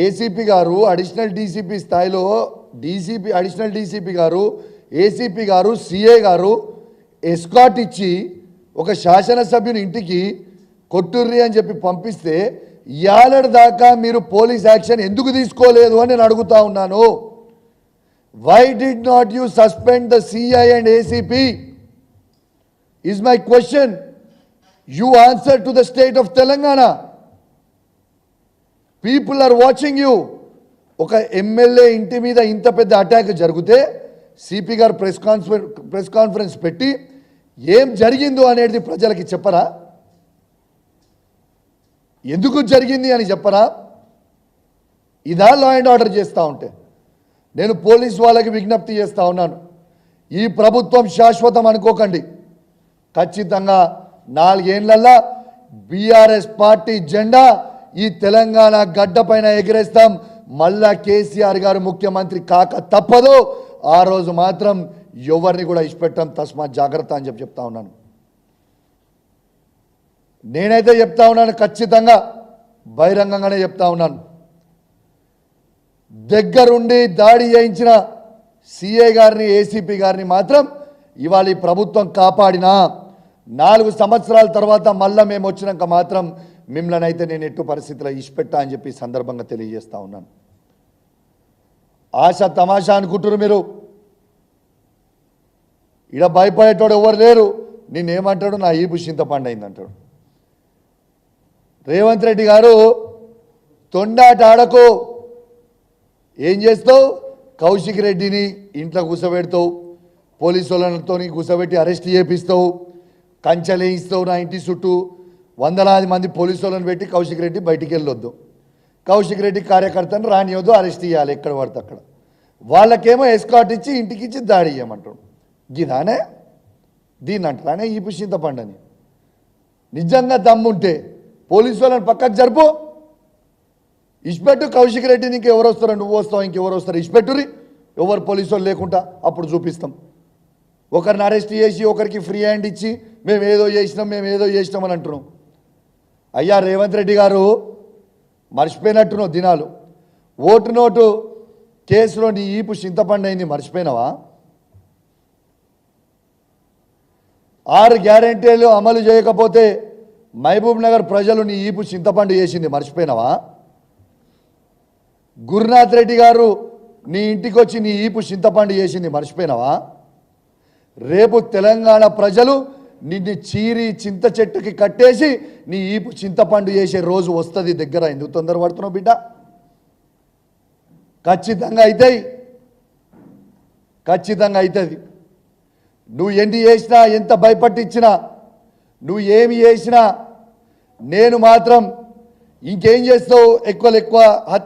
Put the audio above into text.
ACP గారు additional DCP స్థాయిలో additional DCP గారు, ఏసీపీ గారు, సిఏ గారు ఎస్కాట్ ఇచ్చి ఒక శాసనసభ్యుని ఇంటికి కొట్టుర్రి అని చెప్పి పంపిస్తే ఇయాలటి దాకా మీరు పోలీస్ యాక్షన్ ఎందుకు తీసుకోలేదు అని నేను అడుగుతా ఉన్నాను. Why did not you suspend the CI and ACP is my question. You answer to the state of Telangana. People are watching you. ఒక ఎమ్మెల్యే ఇంటి మీద ఇంత పెద్ద అటాక్ జరిగితే సిపి గారు ప్రెస్ కాన్ఫరెన్స్ పెట్టి ఏం జరిగిందో అనేది ప్రజలకి చెప్పరా? ఎందుకు జరిగింది అని చెప్పరా? ఇదా లా అండ్ ఆర్డర్ చేస్తూ ఉంటే? నేను పోలీస్ వాళ్ళకి విజ్ఞప్తి చేస్తూ ఉన్నాను, ఈ ప్రభుత్వం శాశ్వతం అనుకోకండి. ఖచ్చితంగా 4 ఏళ్లల్లా బీఆర్ఎస్ పార్టీ జెండా ఈ తెలంగాణ గడ్డ పైన ఎగిరేస్తాం. మళ్ళా కేసీఆర్ గారు ముఖ్యమంత్రి కాక తప్పదు. ఆ రోజు మాత్రం ఎవరిని కూడా ఇష్టపెట్టాం. తస్మాత్ జాగ్రత్త అని చెప్తా ఉన్నాను. నేనైతే చెప్తా ఉన్నాను, ఖచ్చితంగా బహిరంగంగానే చెప్తా ఉన్నాను. దగ్గరుండి దాడి చేయించిన సిఐ గారిని, ఏసీపీ గారిని మాత్రం ఇవాళ ఈ ప్రభుత్వం కాపాడినా 4 సంవత్సరాల తర్వాత మళ్ళా మేము వచ్చినాక మాత్రం మిమ్మల్ని అయితే నేను ఎట్టు పరిస్థితిలో ఇష్టపెట్టా అని చెప్పి సందర్భంగా తెలియజేస్తా ఉన్నాను. ఆశ తమాషా అనుకుంటున్నారు మీరు. ఇడ భయపడేటోడు ఎవరు లేరు. నేనేమంటాడు, నా ఈపు చింతపండు అయిందంటాడు. రేవంత్ రెడ్డి గారు తొండాట ఆడకు. ఏం చేస్తావు? కౌశిక్ రెడ్డిని ఇంట్లో కూర్చోబెడతావు, పోలీసు వాళ్ళతో కూర్చోబెట్టి అరెస్ట్ చేపిస్తావు, కంచెలేయిస్తావు. నా ఇంటి చుట్టూ వందలాది మంది పోలీసు వాళ్ళని పెట్టి కౌశిక్ రెడ్డి బయటికి వెళ్ళొద్దు, కౌశిక్ రెడ్డి కార్యకర్తను రానివద్దు, అరెస్ట్ చేయాలి ఎక్కడ పడితే అక్కడ. వాళ్ళకేమో ఎస్కాట్ ఇచ్చి ఇంటికి ఇచ్చి దాడి చేయమంటాడు. గిదానే దీన్ని అంటారానే ఈ చింతపండు అని. నిజంగా దమ్ముంటే పోలీసు వాళ్ళని పక్కకు జరుపు, ఇష్టపెట్టు. కౌశిక్ రెడ్డి నీకు ఎవరు వస్తారో, నువ్వు వస్తావు, ఇంకెవరు వస్తారు, ఇష్టపెట్టురి. ఎవరు పోలీసు వాళ్ళు లేకుండా అప్పుడు చూపిస్తాం. ఒకరిని అరెస్ట్ చేసి ఒకరికి ఫ్రీ హ్యాండ్ ఇచ్చి మేము ఏదో చేసినాం అని అంటున్నాం. అయ్యా రేవంత్ రెడ్డి గారు, మర్చిపోయినట్టున్నావు దినాలు. ఓటు నోటు కేసులో నీ ఈపు చింతపండు అయింది, మర్చిపోయినావా? 6 గ్యారెంటీలు అమలు చేయకపోతే మహబూబ్ నగర్ ప్రజలు నీ ఈపు చింతపండు చేసింది, మర్చిపోయినావా? గురునాథ్ రెడ్డి గారు నీ ఇంటికి వచ్చి నీ ఈపు చింతపండు చేసింది, మర్చిపోయినావా? రేపు తెలంగాణ ప్రజలు నిన్ను చీరి చింత చెట్టుకి కట్టేసి నీ ఈపు చింతపండు చేసే రోజు వస్తుంది దగ్గర. ఎందుకు తొందరపడుతున్నావు బిడ్డ? ఖచ్చితంగా అవుతాయి, ఖచ్చితంగా అవుతుంది. నువ్వు ఎన్ని చేసినా, ఎంత భయపట్టించినా, నువ్వు ఏమి చేసినా నేను మాత్రం ఇంకేం చేస్తావు? ఎక్కువ హత్య